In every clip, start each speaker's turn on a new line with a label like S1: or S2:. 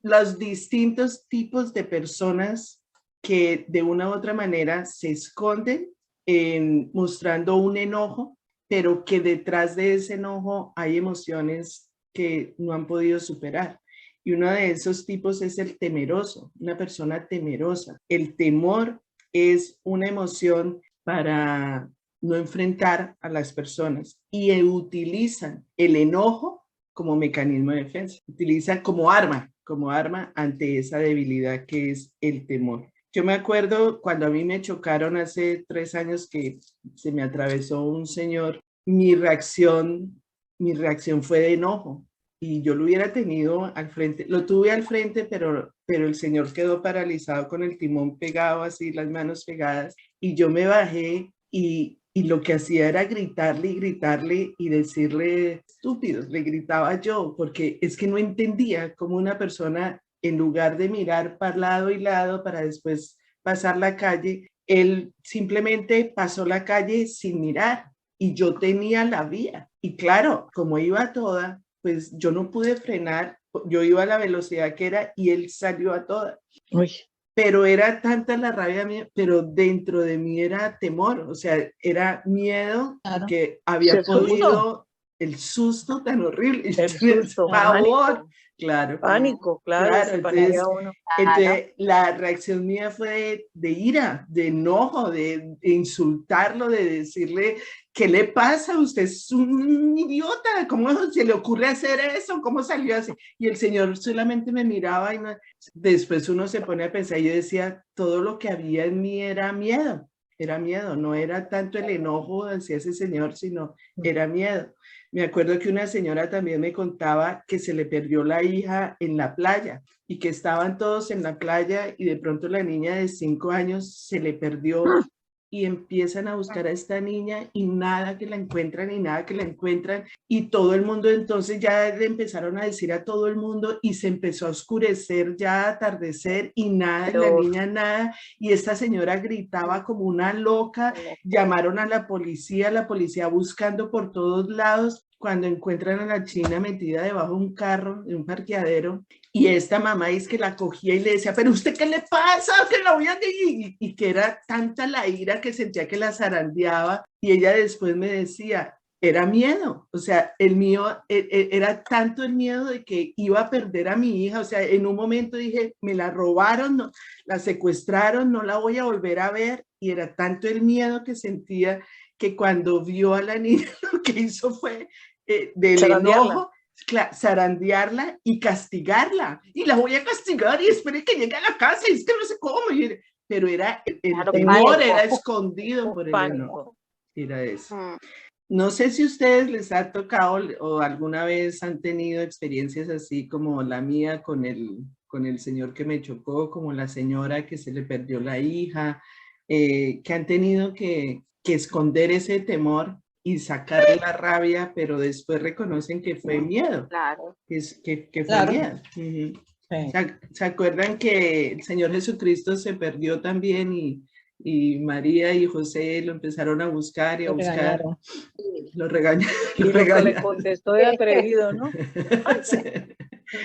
S1: los distintos tipos de personas que de una u otra manera se esconden mostrando un enojo, pero que detrás de ese enojo hay emociones que no han podido superar. Y uno de esos tipos es el temeroso, una persona temerosa. El temor es una emoción para no enfrentar a las personas y utilizan el enojo como mecanismo de defensa, utilizan como arma ante esa debilidad que es el temor. Yo me acuerdo cuando a mí me chocaron hace 3 años que se me atravesó un señor, mi reacción fue de enojo y yo lo hubiera tenido al frente, lo tuve al frente, pero el señor quedó paralizado con el timón pegado así, las manos pegadas, y yo me bajé y lo que hacía era gritarle y gritarle y decirle estúpidos, le gritaba yo, porque es que no entendía cómo una persona, en lugar de mirar para lado y lado para después pasar la calle, él simplemente pasó la calle sin mirar y yo tenía la vía. Y claro, como iba toda, pues yo no pude frenar, yo iba a la velocidad que era y él salió a toda.
S2: Uy.
S1: Pero era tanta la rabia mía, pero dentro de mí era temor, o sea, era miedo,
S3: Claro.
S1: que había
S2: El susto.
S1: podido, el susto tan horrible,
S2: El susto,
S1: pavor, claro.
S2: Pánico, claro,
S1: Claro,
S2: se
S1: entonces,
S2: paniquea uno.
S1: entonces la reacción mía fue de ira, de enojo, de insultarlo, de decirle, ¿qué le pasa? Usted es un idiota, ¿cómo se le ocurre hacer eso? ¿Cómo salió así? Y el señor solamente me miraba y no, después uno se pone a pensar y yo decía, todo lo que había en mí era miedo, no era tanto el enojo hacia ese señor, sino era miedo. Me acuerdo que una señora también me contaba que se le perdió la hija en la playa y que estaban todos en la playa y de pronto la niña de 5 años se le perdió y empiezan a buscar a esta niña y nada que la encuentran y nada que la encuentran y todo el mundo entonces ya le empezaron a decir a todo el mundo y se empezó a oscurecer ya a atardecer y nada, y la niña nada y esta señora gritaba como una loca, llamaron a la policía buscando por todos lados cuando encuentran a la china metida debajo de un carro, de un parqueadero, y esta mamá es que la cogía y le decía, pero ¿usted qué le pasa? Que la voy a decir. Y que era tanta la ira que sentía que la zarandeaba, y ella después me decía, era miedo, o sea, el mío era tanto el miedo de que iba a perder a mi hija, o sea, en un momento dije, me la robaron, no, la secuestraron, no la voy a volver a ver, y era tanto el miedo que sentía que cuando vio a la niña lo que hizo fue del enojo, zarandearla y castigarla. Y la voy a castigar y espere que llegue a la casa y es que no sé cómo. Pero era el temor, era escondido por el enojo. Era eso. No sé si a ustedes les ha tocado o alguna vez han tenido experiencias así como la mía con el señor que me chocó, como la señora que se le perdió la hija, que han tenido que esconder ese temor y sacarle la rabia, pero después reconocen que fue miedo.
S4: Claro.
S1: Que fue
S3: Claro.
S1: miedo. Sí. ¿Se acuerdan que el Señor Jesucristo se perdió también y María y José lo empezaron a buscar y a buscar? Lo regañaron.
S2: Y lo que le contestó de atrevido, ¿no?
S1: Sí.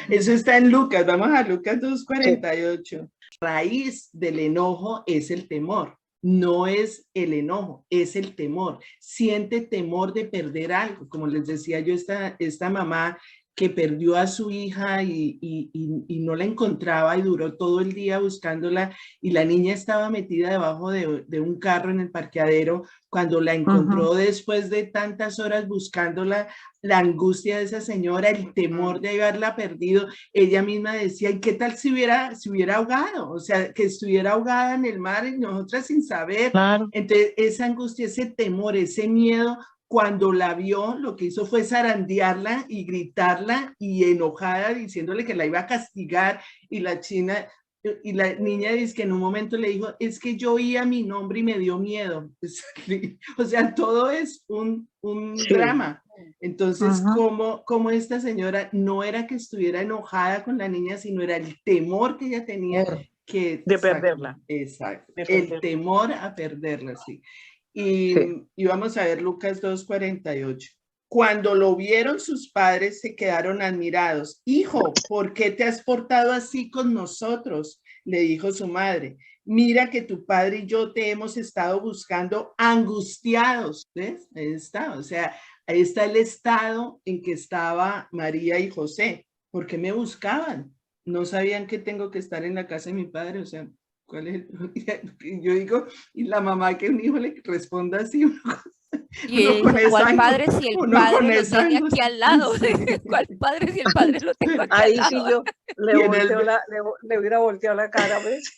S1: Eso está en Lucas, vamos a Lucas 2:48. Sí. Raíz del enojo es el temor. No es el enojo, es el temor. Siente temor de perder algo. Como les decía yo, esta mamá que perdió a su hija y no la encontraba y duró todo el día buscándola y la niña estaba metida debajo de un carro en el parqueadero. Cuando la encontró después de tantas horas buscándola, la angustia de esa señora, el temor de haberla perdido, ella misma decía, ¿y qué tal si hubiera ahogado? O sea, que estuviera ahogada en el mar y nosotras sin saber.
S2: Claro.
S1: Entonces, esa angustia, ese temor, ese miedo, cuando la vio, lo que hizo fue zarandearla y gritarla y enojada, diciéndole que la iba a castigar y la niña dice que en un momento le dijo, es que yo oía mi nombre y me dio miedo. O sea, todo es un drama. Entonces, como esta señora no era que estuviera enojada con la niña, sino era el temor que ella tenía
S2: de perderla.
S1: Exacto, el temor a perderla, sí. Y vamos a ver Lucas 2:48. Cuando lo vieron sus padres se quedaron admirados. Hijo, ¿por qué te has portado así con nosotros? Le dijo su madre. Mira que tu padre y yo te hemos estado buscando angustiados. ¿Ves? Ahí está. O sea, ahí está el estado en que estaba María y José. ¿Por qué me buscaban? No sabían que tengo que estar en la casa de mi padre. O sea, ¿cuál es el? Yo digo, y la mamá que un hijo le responda así.
S3: Y dice, ¿cuál padre si el padre lo tiene aquí al lado?
S1: Sí.
S3: ¿Cuál padre si el padre lo tiene aquí
S2: Ahí
S3: al lado?
S2: sí yo le hubiera volteado la cara, ¿ves?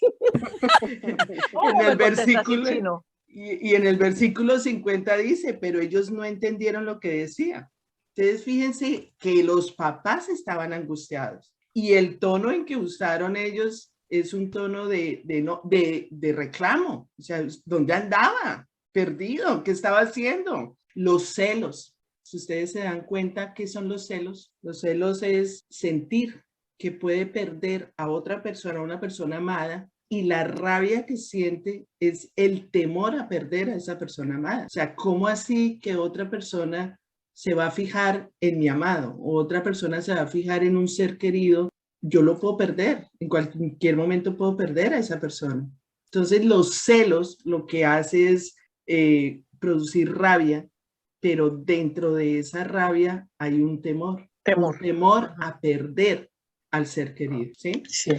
S1: En el versículo, y en el versículo 50 dice, pero ellos no entendieron lo que decía. Entonces fíjense que los papás estaban angustiados y el tono en que usaron ellos es un tono de reclamo. O sea, ¿dónde andaba? Perdido, ¿qué estaba haciendo? Los celos. Si ustedes se dan cuenta, ¿qué son los celos? Los celos es sentir que puede perder a otra persona, a una persona amada, y la rabia que siente es el temor a perder a esa persona amada. O sea, ¿cómo así que otra persona se va a fijar en mi amado o otra persona se va a fijar en un ser querido? Yo lo puedo perder, en cualquier momento puedo perder a esa persona. Entonces los celos lo que hace es producir rabia, pero dentro de esa rabia hay un temor a perder al ser querido, ¿sí?
S2: Sí.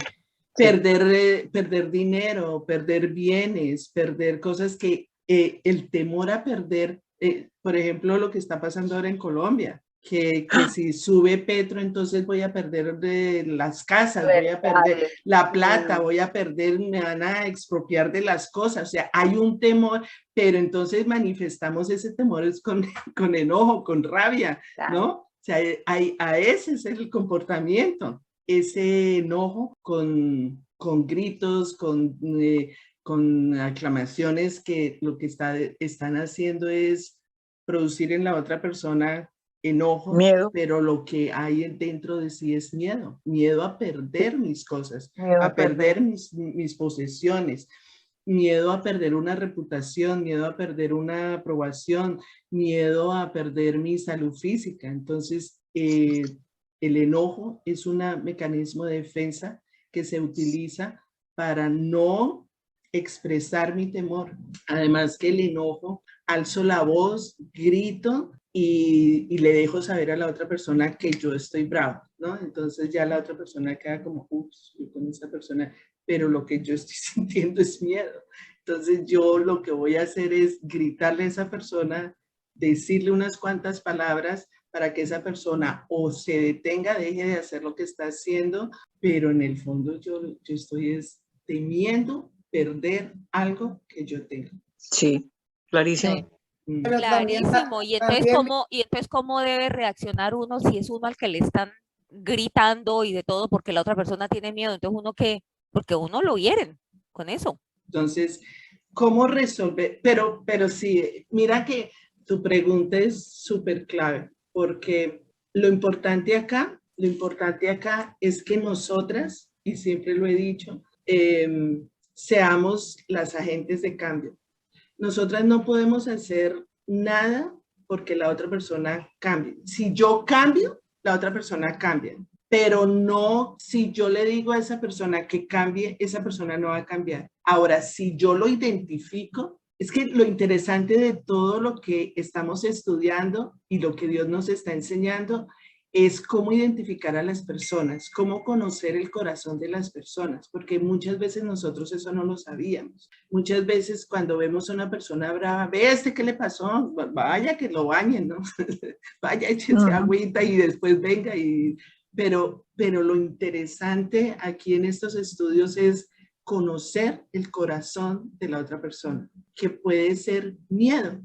S1: Perder dinero, perder bienes, perder cosas que el temor a perder, por ejemplo, lo que está pasando ahora en Colombia, que si sube Petro, entonces voy a perder las casas, voy a perder la plata, voy a perder, me van a expropiar de las cosas. O sea, hay un temor, pero entonces manifestamos ese temor con enojo, con rabia, ¿no? O sea, a ese es el comportamiento, ese enojo con gritos, con aclamaciones que lo que están haciendo es producir en la otra persona enojo,
S2: miedo,
S1: pero lo que hay dentro de sí es miedo, miedo a perder mis cosas,
S2: miedo
S1: a perder mis posesiones, miedo a perder una reputación, miedo a perder una aprobación, miedo a perder mi salud física. Entonces, el enojo es un mecanismo de defensa que se utiliza para no expresar mi temor. Además que el enojo, alzo la voz, grito y le dejo saber a la otra persona que yo estoy bravo, ¿no? Entonces ya la otra persona queda como, ups, yo con esa persona, pero lo que yo estoy sintiendo es miedo. Entonces yo lo que voy a hacer es gritarle a esa persona, decirle unas cuantas palabras para que esa persona o se detenga, deje de hacer lo que está haciendo, pero en el fondo yo estoy temiendo perder algo que yo tengo.
S2: Sí, clarísimo.
S3: Sí. Clarísimo. Y entonces, ¿cómo debe reaccionar uno si es uno al que le están gritando y de todo porque la otra persona tiene miedo? Entonces, ¿uno qué? Porque uno lo hieren con eso.
S1: Entonces, ¿cómo resolver? Pero sí, mira que tu pregunta es súper clave, porque lo importante acá es que nosotras, y siempre lo he dicho, seamos las agentes de cambio. Nosotras no podemos hacer nada porque la otra persona cambie. Si yo cambio, la otra persona cambia. Pero no, si yo le digo a esa persona que cambie, esa persona no va a cambiar. Ahora, si yo lo identifico, es que lo interesante de todo lo que estamos estudiando y lo que Dios nos está enseñando es cómo identificar a las personas, cómo conocer el corazón de las personas, porque muchas veces nosotros eso no lo sabíamos. Muchas veces cuando vemos a una persona brava, ve ¿qué le pasó? Vaya que lo bañen, ¿no? Vaya, échense agüita y después venga y... Pero lo interesante aquí en estos estudios es conocer el corazón de la otra persona, que puede ser miedo.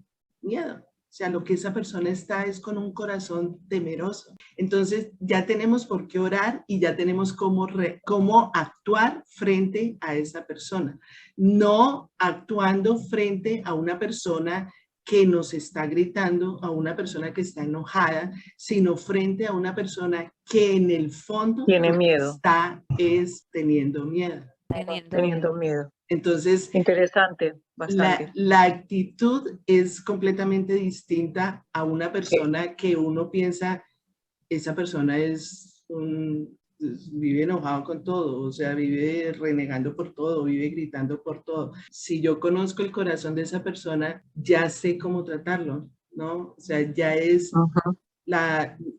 S1: O sea, lo que esa persona está es con un corazón temeroso. Entonces ya tenemos por qué orar y ya tenemos cómo actuar frente a esa persona. No actuando frente a una persona que nos está gritando, a una persona que está enojada, sino frente a una persona que en el fondo
S2: tiene miedo.
S1: está teniendo miedo.
S2: Teniendo miedo.
S1: Entonces,
S2: Interesante, bastante.
S1: la actitud es completamente distinta a una persona que uno piensa, esa persona vive enojado con todo, o sea, vive renegando por todo, vive gritando por todo. Si yo conozco el corazón de esa persona, ya sé cómo tratarlo, ¿no? O sea, ya es
S2: Ujú.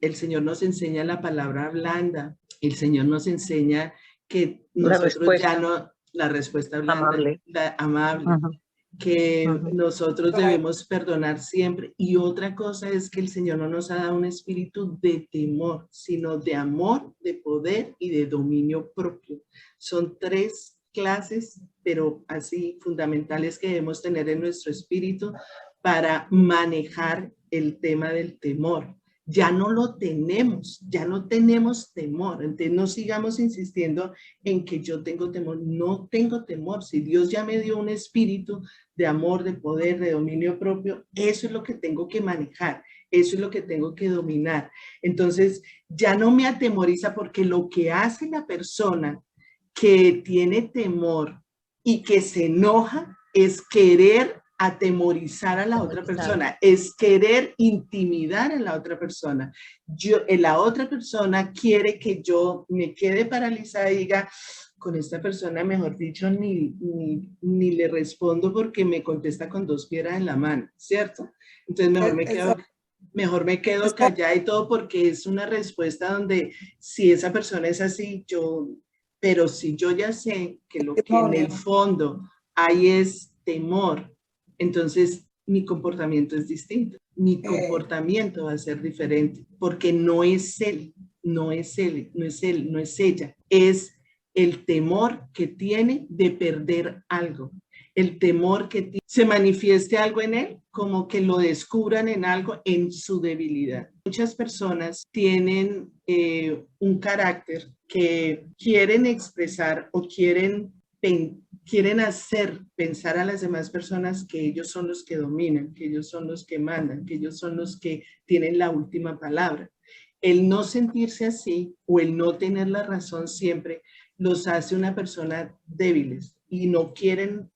S1: el Señor nos enseña la palabra blanda, el Señor nos enseña que
S2: La
S1: nosotros ya
S2: respuesta
S1: no, la respuesta blanda,
S2: amable.
S1: la amable,
S2: Ujú,
S1: que
S2: ujú.
S1: nosotros debemos perdonar siempre. Y otra cosa es que el Señor no nos ha dado un espíritu de temor, sino de amor, de poder y de dominio propio. Son tres clases, pero así fundamentales que debemos tener en nuestro espíritu para manejar el tema del temor. Ya no lo tenemos, ya no tenemos temor. Entonces no sigamos insistiendo en que yo tengo temor. No tengo temor. Si Dios ya me dio un espíritu de amor, de poder, de dominio propio, eso es lo que tengo que manejar, eso es lo que tengo que dominar. Entonces, ya no me atemoriza porque lo que hace la persona que tiene temor y que se enoja es querer atemorizar a la otra persona, es querer intimidar a la otra persona. La otra persona quiere que yo me quede paralizada y diga, con esta persona, mejor dicho, ni le respondo porque me contesta con dos piedras en la mano, ¿cierto? Entonces mejor me quedo callada y todo porque es una respuesta donde si esa persona es así, pero si yo ya sé que lo que en el fondo hay es temor, entonces mi comportamiento es distinto. Mi comportamiento va a ser diferente porque no es él, no es él, no es él, no es ella. Es el temor que tiene de perder algo. El temor que se manifieste algo en él, como que lo descubran en algo, en su debilidad. Muchas personas tienen un carácter que quieren expresar o quieren hacer pensar a las demás personas que ellos son los que dominan, que ellos son los que mandan, que ellos son los que tienen la última palabra. El no sentirse así o el no tener la razón siempre los hace una persona débiles y no quieren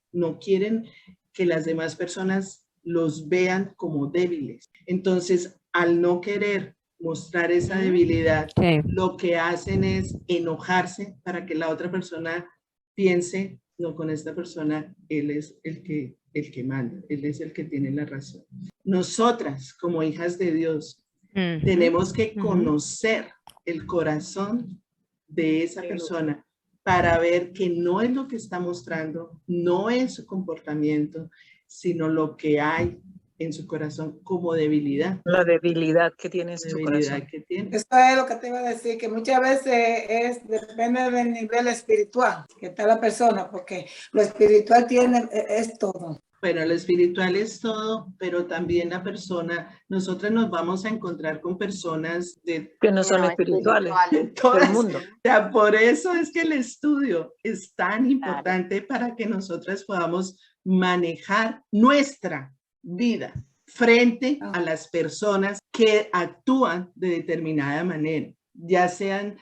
S1: que las demás personas los vean como débiles. Entonces, al no querer mostrar esa debilidad,
S3: Sí.
S1: lo que hacen es enojarse para que la otra persona piense, no, con esta persona, él es el que manda, él es el que tiene la razón. Nosotras, como hijas de Dios, tenemos que conocer el corazón de esa persona para ver que no es lo que está mostrando, no es su comportamiento, sino lo que hay en su corazón como debilidad.
S2: La debilidad que tiene en su corazón.
S1: Que tiene.
S4: Eso es lo que te iba a decir, que muchas veces depende del nivel espiritual que está la persona, porque lo espiritual es todo.
S1: Bueno, lo espiritual es todo, pero también la persona, nosotros nos vamos a encontrar con personas
S2: que no son espirituales,
S1: todo
S2: del mundo.
S1: O sea, por eso es que el estudio es tan importante para que nosotras podamos manejar nuestra vida frente a las personas que actúan de determinada manera, ya sean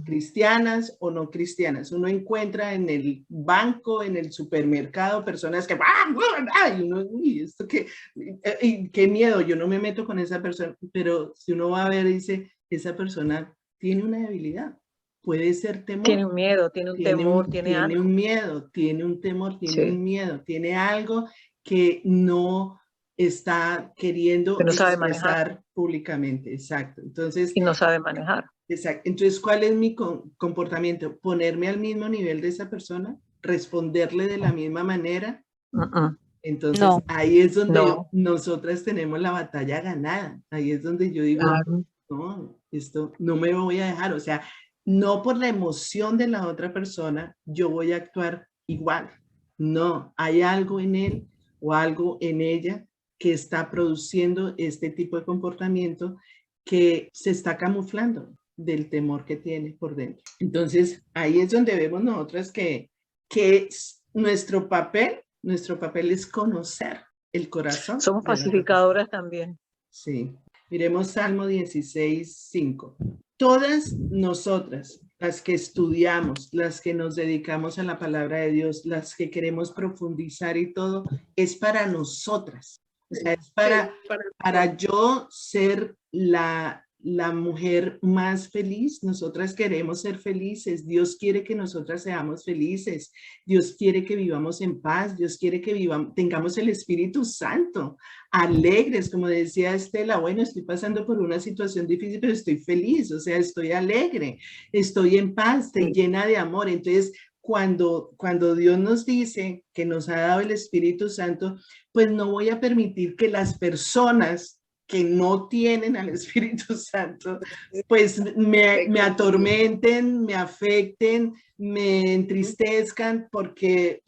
S1: cristianas o no cristianas. Uno encuentra en el banco, en el supermercado, personas que, ¡ay! Uno, uy, esto qué miedo, yo no me meto con esa persona, pero si uno va a ver, dice, esa persona tiene una debilidad, puede ser temor.
S2: Tiene un miedo, tiene un temor, tiene algo.
S1: Tiene un miedo, tiene un temor, tiene
S2: Sí.
S1: un miedo, tiene algo que no está queriendo
S2: que no sabe
S1: expresar
S2: manejar
S1: públicamente. Exacto. Entonces,
S2: y no sabe manejar.
S1: Exacto. Entonces, ¿cuál es mi comportamiento? ¿Ponerme al mismo nivel de esa persona? ¿Responderle de la misma manera? Entonces,
S3: No.
S1: ahí es donde nosotras tenemos la batalla ganada. Ahí es donde yo digo, no, esto no me voy a dejar. O sea, no por la emoción de la otra persona, yo voy a actuar igual. No, hay algo en él o algo en ella que está produciendo este tipo de comportamiento que se está camuflando del temor que tiene por dentro. Entonces, ahí es donde vemos nosotras que nuestro papel es conocer el corazón.
S2: Somos pacificadoras también.
S1: Sí. Miremos Salmo 16:5. Todas nosotras las que estudiamos, las que nos dedicamos a la palabra de Dios, las que queremos profundizar y todo, es para nosotras. O sea, es para yo ser la mujer más feliz. Nosotras queremos ser felices. Dios quiere que nosotras seamos felices. Dios quiere que vivamos en paz. Dios quiere que tengamos el Espíritu Santo, alegres, como decía Estela. Bueno, estoy pasando por una situación difícil, pero estoy feliz, o sea, estoy alegre, estoy en paz, estoy llena de amor. Entonces, cuando Dios nos dice que nos ha dado el Espíritu Santo, pues no voy a permitir que las personas que no tienen al Espíritu Santo, pues me atormenten, me afecten, me entristezcan porque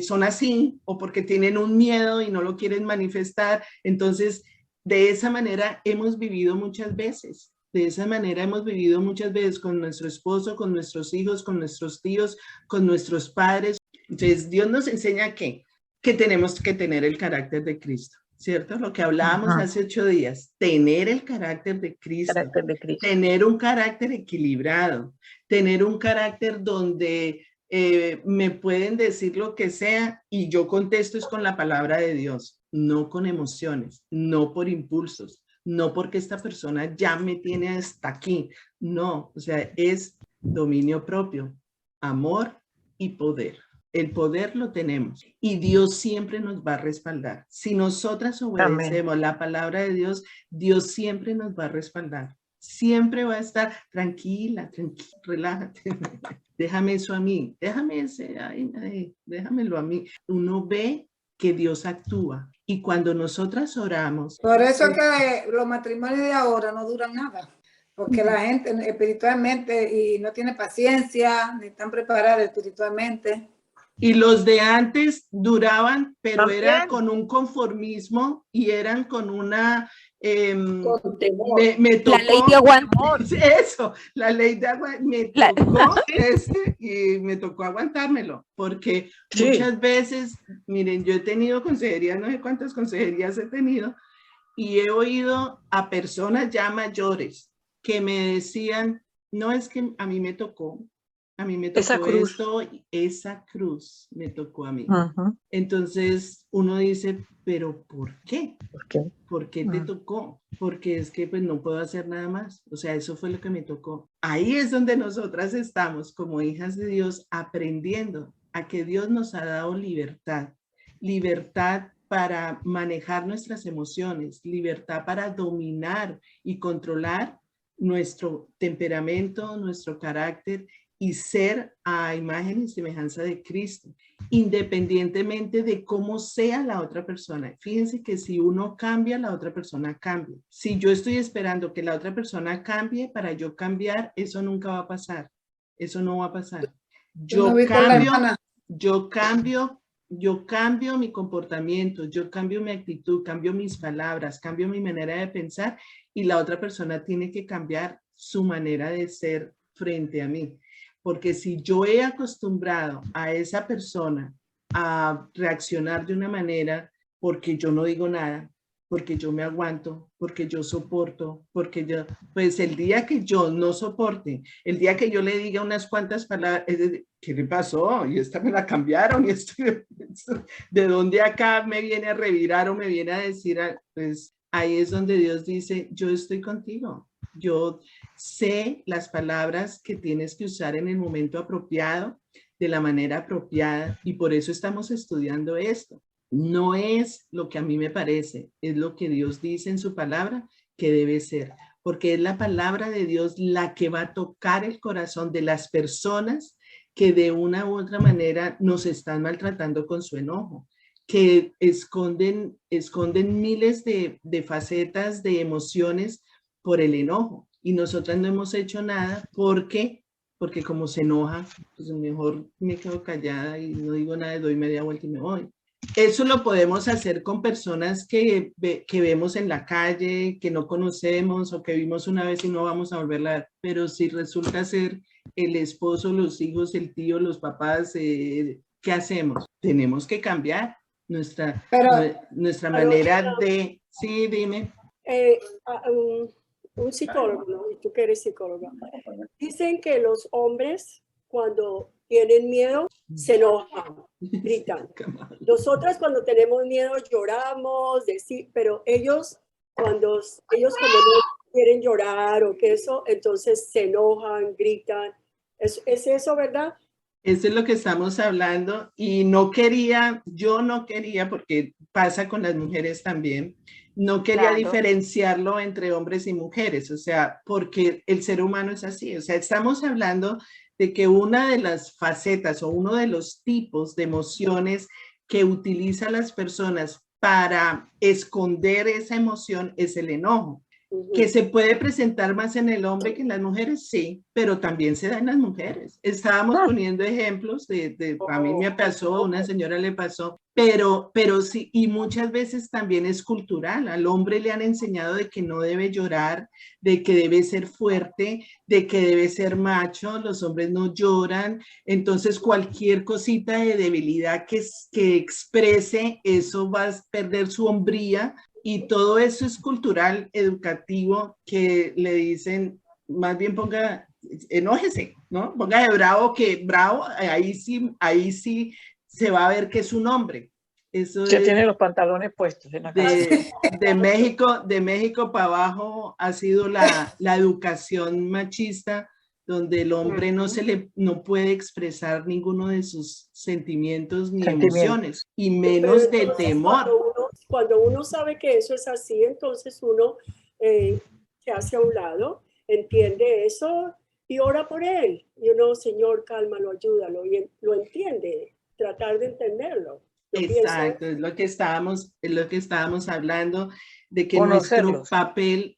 S1: son así o porque tienen un miedo y no lo quieren manifestar. Entonces, de esa manera hemos vivido muchas veces. De esa manera hemos vivido muchas veces con nuestro esposo, con nuestros hijos, con nuestros tíos, con nuestros padres. Entonces, Dios nos enseña que tenemos que tener el carácter de Cristo, ¿cierto? Lo que hablábamos hace 8 días, tener el carácter de Cristo, tener un carácter equilibrado, tener un carácter donde me pueden decir lo que sea y yo contesto es con la palabra de Dios, no con emociones, no por impulsos, no porque esta persona ya me tiene hasta aquí, no, o sea, es dominio propio, amor y poder. El poder lo tenemos y Dios siempre nos va a respaldar. Si nosotras obedecemos la palabra de Dios, Dios siempre nos va a respaldar. Siempre va a estar tranquila, relájate. Déjame eso a mí, déjamelo a mí. Uno ve que Dios actúa y cuando nosotras oramos.
S4: Por eso que los matrimonios de ahora no duran nada. Porque la gente espiritualmente y no tiene paciencia, ni están preparadas espiritualmente.
S1: Y los de antes duraban, pero también era con un conformismo y eran con una... me tocó,
S3: la ley de aguante.
S1: Eso, la ley de aguante. Me tocó y me tocó aguantármelo, porque muchas veces, miren, yo he tenido consejerías, no sé cuántas consejerías he tenido, y he oído a personas ya mayores que me decían, no, es que a mí me tocó esa cruz. Esa cruz me tocó a mí. Entonces uno dice, pero ¿por qué? ¿Por qué te tocó? Porque es que pues no puedo hacer nada más. O sea, eso fue lo que me tocó. Ahí es donde nosotras estamos como hijas de Dios aprendiendo a que Dios nos ha dado libertad. Libertad para manejar nuestras emociones, libertad para dominar y controlar nuestro temperamento, nuestro carácter y ser a imagen y semejanza de Cristo, independientemente de cómo sea la otra persona. Fíjense que si uno cambia, la otra persona cambia. Si yo estoy esperando que la otra persona cambie para yo cambiar, eso nunca va a pasar. Eso no va a pasar. Yo cambio mi comportamiento, yo cambio mi actitud, cambio mis palabras, cambio mi manera de pensar y la otra persona tiene que cambiar su manera de ser frente a mí. Porque si yo he acostumbrado a esa persona a reaccionar de una manera porque yo no digo nada, porque yo me aguanto, porque yo soporto, pues el día que yo no soporte, el día que yo le diga unas cuantas palabras, ¿qué le pasó? Y esta me la cambiaron, y ¿de dónde acá me viene a revirar o me viene a decir? Pues ahí es donde Dios dice, yo estoy contigo. Yo sé las palabras que tienes que usar en el momento apropiado, de la manera apropiada, y por eso estamos estudiando esto. No es lo que a mí me parece, es lo que Dios dice en su palabra que debe ser, porque es la palabra de Dios la que va a tocar el corazón de las personas que de una u otra manera nos están maltratando con su enojo, que esconden miles de facetas de emociones por el enojo, y nosotras no hemos hecho nada porque como se enoja, pues mejor me quedo callada y no digo nada, doy media vuelta y me voy. Eso lo podemos hacer con personas que vemos en la calle, que no conocemos o que vimos una vez y no vamos a volverla a ver, pero si resulta ser el esposo, los hijos, el tío, los papás, ¿qué hacemos? Tenemos que cambiar nuestra manera de... Sí, dime.
S5: un psicólogo, ¿no? Y tú que eres psicóloga. Dicen que los hombres cuando tienen miedo se enojan, gritan. Nosotras cuando tenemos miedo lloramos, pero ellos como no quieren llorar o que eso, entonces se enojan, gritan. ¿Es eso verdad?
S1: Eso es lo que estamos hablando y yo no quería, porque pasa con las mujeres también, no quería diferenciarlo entre hombres y mujeres, o sea, porque el ser humano es así, o sea, estamos hablando de que una de las facetas o uno de los tipos de emociones que utilizan las personas para esconder esa emoción es el enojo. Que se puede presentar más en el hombre que en las mujeres, sí, pero también se da en las mujeres. Estábamos poniendo ejemplos a mí me pasó, a una señora le pasó, pero sí, y muchas veces también es cultural. Al hombre le han enseñado de que no debe llorar, de que debe ser fuerte, de que debe ser macho, los hombres no lloran, entonces cualquier cosita de debilidad que exprese, eso va a perder su hombría. Y todo eso es cultural, educativo, que le dicen, más bien enójese, ¿no? Ponga de bravo, ahí sí se va a ver que es un hombre. Eso
S2: que tiene los pantalones puestos en la casa.
S1: De México para abajo ha sido la educación machista, donde el hombre no puede expresar ninguno de sus sentimientos ni emociones, y menos de temor.
S5: Cuando uno sabe que eso es así, entonces uno se hace a un lado, entiende eso y ora por él. Y uno, Señor, cálmalo, ayúdalo, y lo entiende, tratar de entenderlo.
S1: Exacto, es lo que estábamos hablando, de que nuestro papel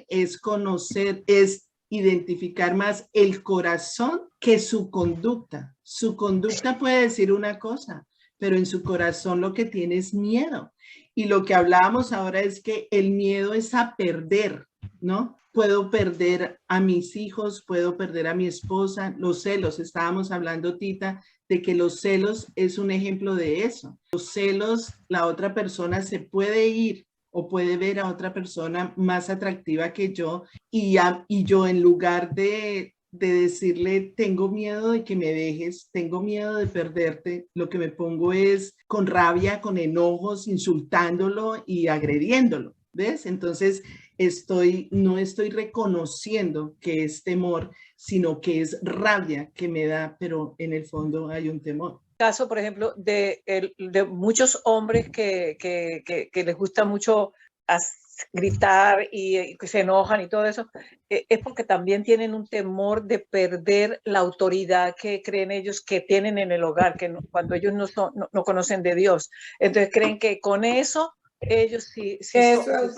S1: es conocer, es identificar más el corazón que su conducta. Su conducta puede decir una cosa, pero en su corazón lo que tiene es miedo. Y lo que hablábamos ahora es que el miedo es a perder, ¿no? Puedo perder a mis hijos, puedo perder a mi esposa, los celos. Estábamos hablando, Tita, de que los celos es un ejemplo de eso. Los celos, la otra persona se puede ir o puede ver a otra persona más atractiva que yo y yo, en lugar de decirle, tengo miedo de que me dejes, tengo miedo de perderte, lo que me pongo es con rabia, con enojos, insultándolo y agrediéndolo, ¿ves? Entonces no estoy reconociendo que es temor, sino que es rabia que me da, pero en el fondo hay un temor.
S2: Caso, por ejemplo, de muchos hombres que les gusta mucho gritar y que se enojan y todo eso, es porque también tienen un temor de perder la autoridad que creen ellos que tienen en el hogar, cuando ellos no conocen de Dios. Entonces creen que con eso ellos sí son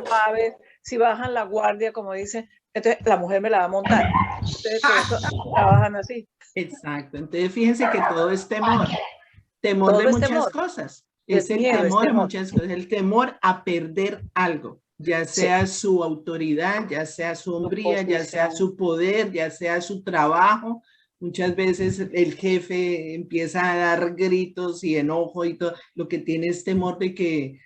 S2: suaves, si bajan la guardia, como dicen, entonces la mujer me la va a montar. Entonces por eso trabajan así.
S1: Exacto, entonces fíjense que todo es temor de muchas cosas, es el temor a muchas cosas, el temor a perder algo, ya sea su autoridad, ya sea su hombría, ya sea su poder, ya sea su trabajo. Muchas veces el jefe empieza a dar gritos y enojo y todo, lo que tiene es temor de que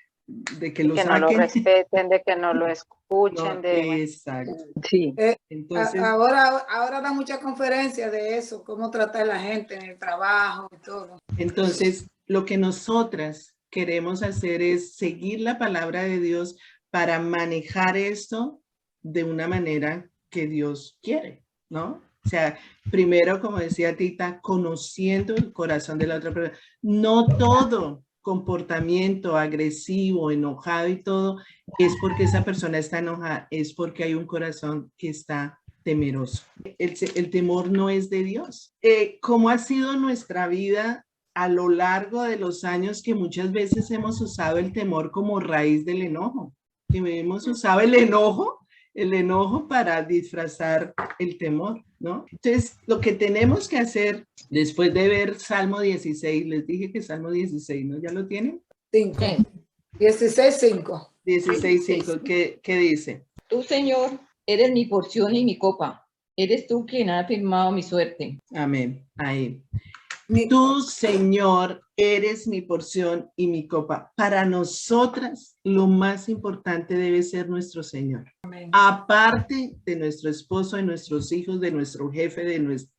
S1: lo saquen.
S6: No lo respeten, de que no lo escuchen.
S1: Exacto.
S2: Sí.
S1: Entonces,
S4: ahora da muchas conferencias de eso, cómo tratar a la gente en el trabajo y todo.
S1: Entonces, lo que nosotras queremos hacer es seguir la palabra de Dios para manejar esto de una manera que Dios quiere, ¿no? O sea, primero, como decía Tita, conociendo el corazón de la otra persona. No todo comportamiento agresivo, enojado y todo, es porque esa persona está enojada, es porque hay un corazón que está temeroso. El temor no es de Dios. ¿Cómo ha sido nuestra vida a lo largo de los años, que muchas veces hemos usado el temor como raíz del enojo? Que hemos usado el enojo para disfrazar el temor, ¿no? Entonces, lo que tenemos que hacer después de ver Salmo 16, les dije que Salmo 16, ¿no? ¿Ya lo tienen?
S4: 5. 16:5.
S1: 16:5, ¿qué dice?
S7: Tú, Señor, eres mi porción y mi copa. Eres tú quien ha afirmado mi suerte.
S1: Amén. Ahí. Tú, Señor, eres mi porción y mi copa. Para nosotras, lo más importante debe ser nuestro Señor.
S4: Amén.
S1: Aparte de nuestro esposo, de nuestros hijos, de nuestro jefe, de nuestro...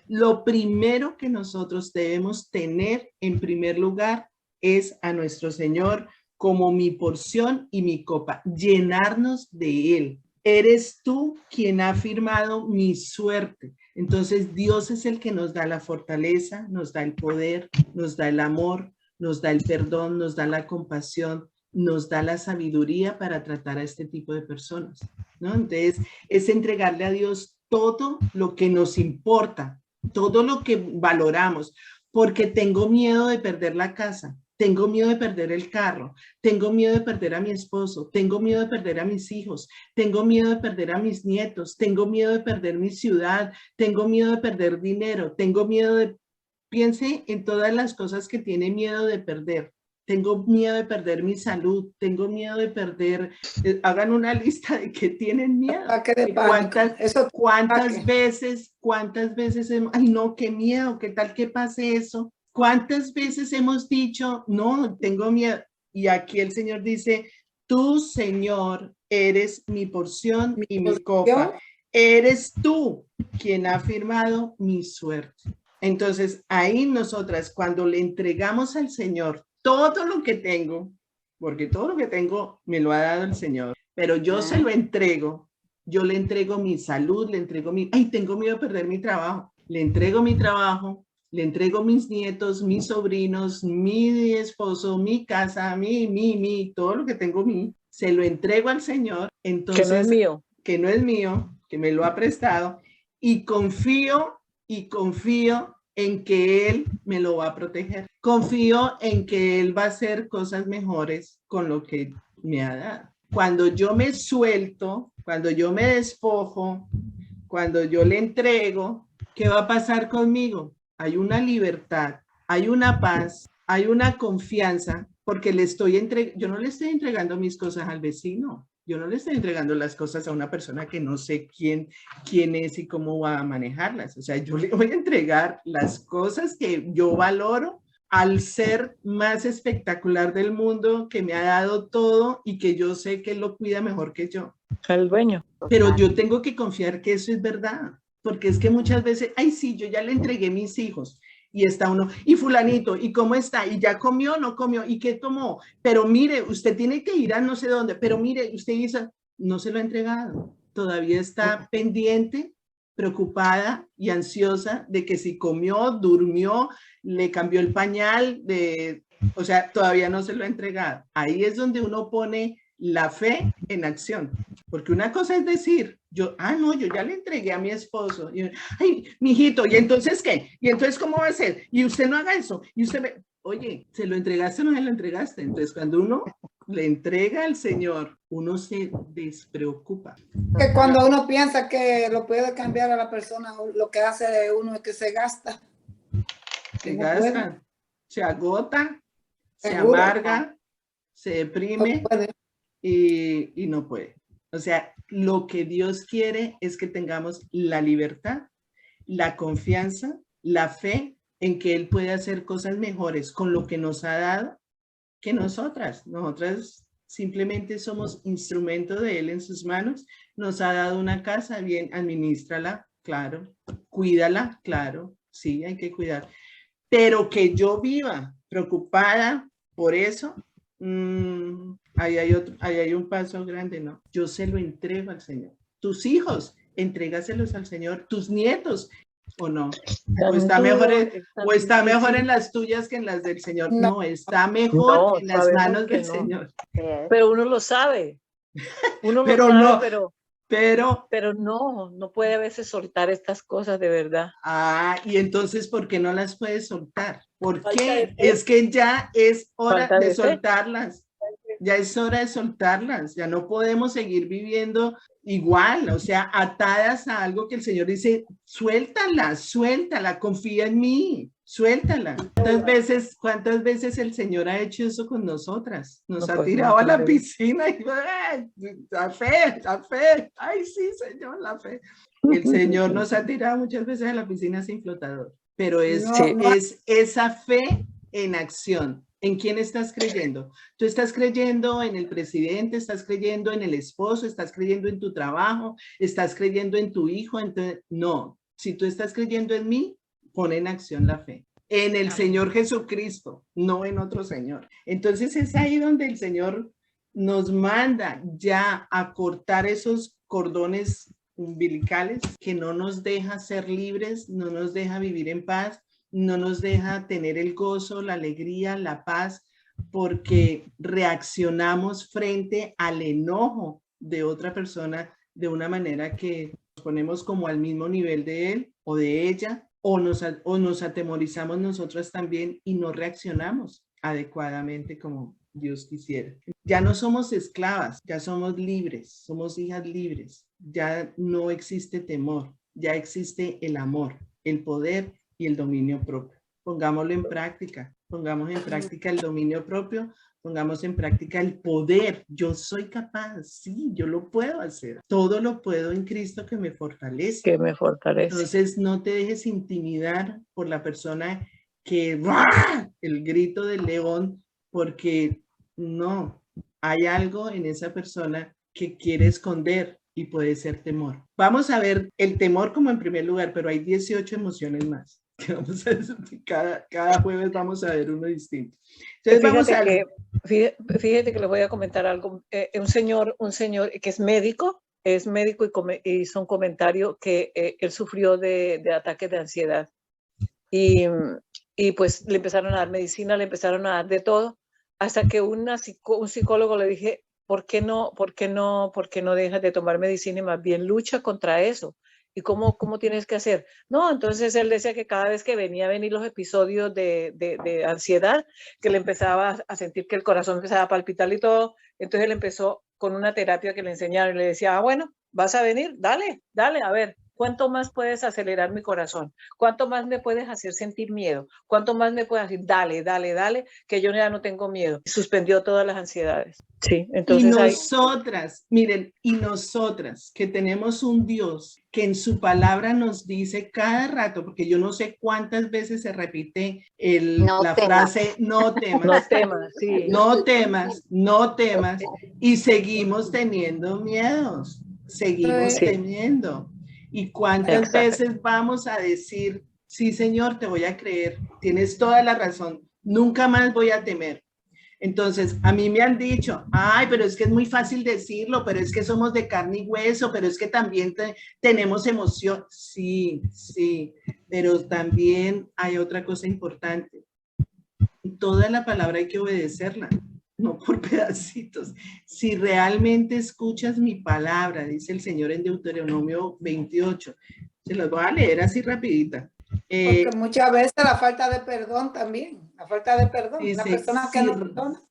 S1: Lo primero que nosotros debemos tener en primer lugar es a nuestro Señor como mi porción y mi copa. Llenarnos de Él. Eres tú quien ha firmado mi suerte. Entonces Dios es el que nos da la fortaleza, nos da el poder, nos da el amor, nos da el perdón, nos da la compasión, nos da la sabiduría para tratar a este tipo de personas, ¿no? Entonces es entregarle a Dios todo lo que nos importa, todo lo que valoramos, porque tengo miedo de perder la casa. Tengo miedo de perder el carro, tengo miedo de perder a mi esposo, tengo miedo de perder a mis hijos, tengo miedo de perder a mis nietos, tengo miedo de perder mi ciudad, tengo miedo de perder dinero, tengo miedo de... Piense en todas las cosas que tiene miedo de perder. Tengo miedo de perder mi salud, tengo miedo de perder... hagan una lista de qué tienen miedo. ¿Cuántas veces, ay no, qué miedo, qué tal que pase eso? ¿Cuántas veces hemos dicho, no, tengo miedo? Y aquí el Señor dice, tú, Señor, eres mi porción y mi copa. Eres tú quien ha firmado mi suerte. Entonces, ahí nosotras, cuando le entregamos al Señor todo lo que tengo, porque todo lo que tengo me lo ha dado el Señor, pero yo se lo entrego, yo le entrego mi salud, le entrego ay, tengo miedo de perder mi trabajo, le entrego mi trabajo, le entrego mis nietos, mis sobrinos, mi esposo, mi casa, todo lo que tengo se lo entrego al Señor. Entonces,
S2: que no es mío.
S1: Que no es mío, que me lo ha prestado, y confío en que Él me lo va a proteger. Confío en que Él va a hacer cosas mejores con lo que me ha dado. Cuando yo me suelto, cuando yo me despojo, cuando yo le entrego, ¿qué va a pasar conmigo? Hay una libertad, hay una paz, hay una confianza, porque yo no le estoy entregando mis cosas al vecino, yo no le estoy entregando las cosas a una persona que no sé quién es y cómo va a manejarlas. O sea, yo le voy a entregar las cosas que yo valoro al ser más espectacular del mundo, que me ha dado todo y que yo sé que él lo cuida mejor que yo.
S2: El dueño.
S1: Pero yo tengo que confiar que eso es verdad, porque es que muchas veces, ay sí, yo ya le entregué mis hijos, y está uno, y fulanito, ¿y cómo está? ¿Y ya comió o no comió? ¿Y qué tomó? Pero mire, usted tiene que ir a no sé dónde, pero mire, usted hizo, no se lo ha entregado, todavía está pendiente, preocupada y ansiosa de que si comió, durmió, le cambió el pañal, o sea, todavía no se lo ha entregado. Ahí es donde uno pone la fe en acción. Porque una cosa es decir, yo ya le entregué a mi esposo. Y, ay, mijito, ¿y entonces qué? ¿Y entonces cómo va a ser? Y usted no haga eso. Y usted oye, ¿se lo entregaste o no se lo entregaste? Entonces, cuando uno le entrega al Señor, uno se despreocupa.
S4: Que cuando uno piensa que lo puede cambiar a la persona, lo que hace uno es que se gasta.
S1: Se gasta, se agota, se amarga, se deprime y no puede. O sea, lo que Dios quiere es que tengamos la libertad, la confianza, la fe en que Él puede hacer cosas mejores con lo que nos ha dado que nosotras. Nosotras simplemente somos instrumento de Él en sus manos. Nos ha dado una casa, bien, administrala, claro. Cuídala, claro. Sí, hay que cuidar. Pero que yo viva preocupada por eso, ahí hay un paso grande, ¿no? Yo se lo entrego al Señor. Tus hijos, entrégaselos al Señor. Tus nietos, ¿o no? ¿O está mejor en las tuyas que en las del Señor? No, está mejor en las manos del Señor.
S2: Pero uno lo sabe. Uno lo sabe, pero no puede a veces soltar estas cosas de verdad.
S1: Y entonces, ¿por qué no las puedes soltar? ¿Por qué? Es que ya es hora de soltarlas. ya es hora de soltarlas, ya no podemos seguir viviendo igual, o sea, atadas a algo que el Señor dice, suéltala, confía en mí, suéltala. ¿Cuántas veces el Señor ha hecho eso con nosotras? Nos ha tirado a la piscina y la fe, ay sí, Señor, la fe. El Señor nos ha tirado muchas veces a la piscina sin flotador, pero es esa fe en acción. ¿En quién estás creyendo? Tú estás creyendo en el presidente, estás creyendo en el esposo, estás creyendo en tu trabajo, estás creyendo en tu hijo. No, si tú estás creyendo en mí, pon en acción la fe. En el Señor Jesucristo, no en otro Señor. Entonces es ahí donde el Señor nos manda ya a cortar esos cordones umbilicales que no nos deja ser libres, no nos deja vivir en paz, no nos deja tener el gozo, la alegría, la paz, porque reaccionamos frente al enojo de otra persona de una manera que nos ponemos como al mismo nivel de él o de ella, o nos atemorizamos nosotros también y no reaccionamos adecuadamente como Dios quisiera. Ya no somos esclavas, ya somos libres, somos hijas libres, ya no existe temor, ya existe el amor, el poder y el dominio propio. Pongámoslo en práctica, pongamos en práctica el dominio propio, pongamos en práctica el poder. Yo soy capaz, sí, yo lo puedo hacer. Todo lo puedo en Cristo que me fortalece.
S2: Que me fortalece.
S1: Entonces no te dejes intimidar por la persona que ¡ruah! El grito del león, porque no, hay algo en esa persona que quiere esconder y puede ser temor. Vamos a ver el temor como en primer lugar, pero hay 18 emociones más. Que vamos a ver, cada jueves vamos a ver uno distinto. Entonces
S2: fíjate que les voy a comentar algo. Un señor que es médico y hizo un comentario que él sufrió de ataques de ansiedad y pues le empezaron a dar medicina, le empezaron a dar de todo, hasta que un psicólogo le dije, ¿por qué no dejas de tomar medicina y más bien lucha contra eso? ¿Y cómo tienes que hacer? No, entonces él decía que cada vez que venía a venir los episodios de ansiedad, que le empezaba a sentir que el corazón empezaba a palpitar y todo, entonces él empezó con una terapia que le enseñaron y le decía, bueno, vas a venir, dale, a ver, ¿cuánto más puedes acelerar mi corazón? ¿Cuánto más me puedes hacer sentir miedo? ¿Cuánto más me puedes decir, dale, que yo ya no tengo miedo? Suspendió todas las ansiedades. Sí, entonces
S1: miren, y nosotras que tenemos un Dios que en su palabra nos dice cada rato, porque yo no sé cuántas veces se repite la frase, no temas,
S2: sí.
S1: no temas, y seguimos teniendo miedos, temiendo. ¿Y cuántas veces vamos a decir, sí, Señor, te voy a creer, tienes toda la razón, nunca más voy a temer? Entonces, a mí me han dicho, ay, pero es que es muy fácil decirlo, pero es que somos de carne y hueso, pero es que también tenemos emoción. Sí, pero también hay otra cosa importante. Toda la palabra hay que obedecerla, no por pedacitos. Si realmente escuchas mi palabra, dice el Señor en Deuteronomio 28, se los voy a leer así rapidita.
S4: Porque muchas veces la falta de perdón también, la falta de perdón,
S1: dice,
S4: la persona que no perdona.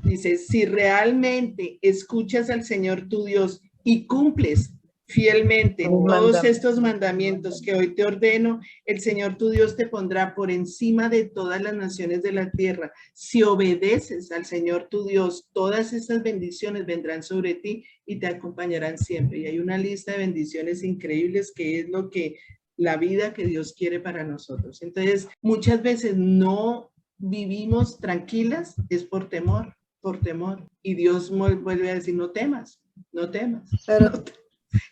S1: Dice, si realmente escuchas al Señor tu Dios y cumples fielmente todos estos mandamientos que hoy te ordeno, el Señor tu Dios te pondrá por encima de todas las naciones de la tierra. Si obedeces al Señor tu Dios, todas estas bendiciones vendrán sobre ti y te acompañarán siempre. Y hay una lista de bendiciones increíbles que es la vida que Dios quiere para nosotros. Entonces, muchas veces no vivimos tranquilas, es por temor. Y Dios vuelve a decir, no temas.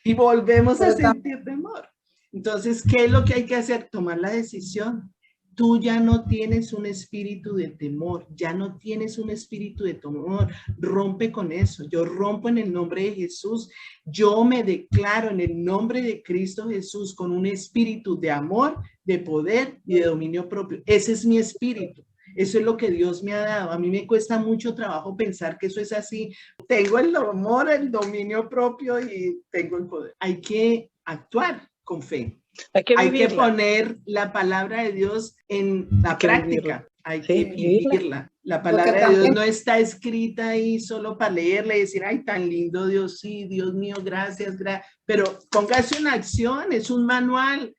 S1: Y volvemos a sentir temor. Entonces, ¿qué es lo que hay que hacer? Tomar la decisión. Tú ya no tienes un espíritu de temor, ya no tienes un espíritu de temor. Rompe con eso. Yo rompo en el nombre de Jesús. Yo me declaro en el nombre de Cristo Jesús con un espíritu de amor, de poder y de dominio propio. Ese es mi espíritu. Eso es lo que Dios me ha dado. A mí me cuesta mucho trabajo pensar que eso es así. Tengo el amor, el dominio propio y tengo el poder. Hay que actuar con fe.
S2: Hay que
S1: Hay que
S2: vivirla.
S1: poner la palabra de Dios en la
S2: Hay que
S1: práctica. Hay
S2: Sí,
S1: que
S2: vivirla.
S1: vivirla. La
S4: Porque
S1: palabra de Dios
S4: también-
S1: no está escrita ahí solo para leerla y decir, ay, tan lindo Dios, sí, Dios mío, gracias, gracias. Pero póngase una acción, es un manual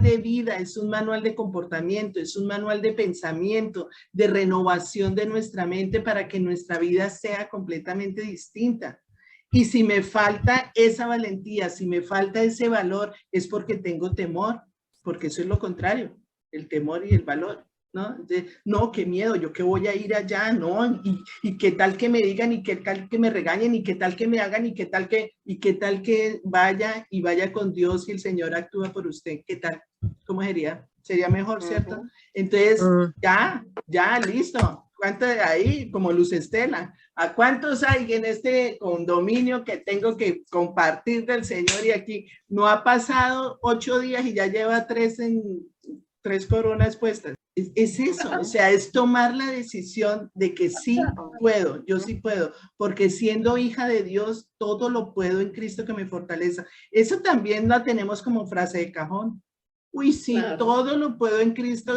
S1: de vida, es un manual de comportamiento, es un manual de pensamiento, de renovación de nuestra mente para que nuestra vida sea completamente distinta. Y si me falta esa valentía, si me falta ese valor, es porque tengo temor, porque eso es lo contrario, el temor y el valor, ¿no? No, qué miedo, yo qué voy a ir allá, no, y qué tal que me digan, y qué tal que me regañen, y qué tal que me hagan, y qué tal que vaya con Dios y el Señor actúa por usted, ¿qué tal? ¿Cómo sería? Sería mejor, ¿cierto? Entonces, ya, listo. ¿Cuánto de ahí? Como Luz Estela. ¿A cuántos hay en este condominio que tengo que compartir del Señor? Y aquí no ha pasado 8 días y ya lleva 3 coronas puestas. Es eso, o sea, es tomar la decisión de que sí puedo, yo sí puedo, porque siendo hija de Dios, todo lo puedo en Cristo que me fortaleza. Eso también la tenemos como frase de cajón. Uy, sí,
S7: Claro.
S1: todo lo puedo en Cristo.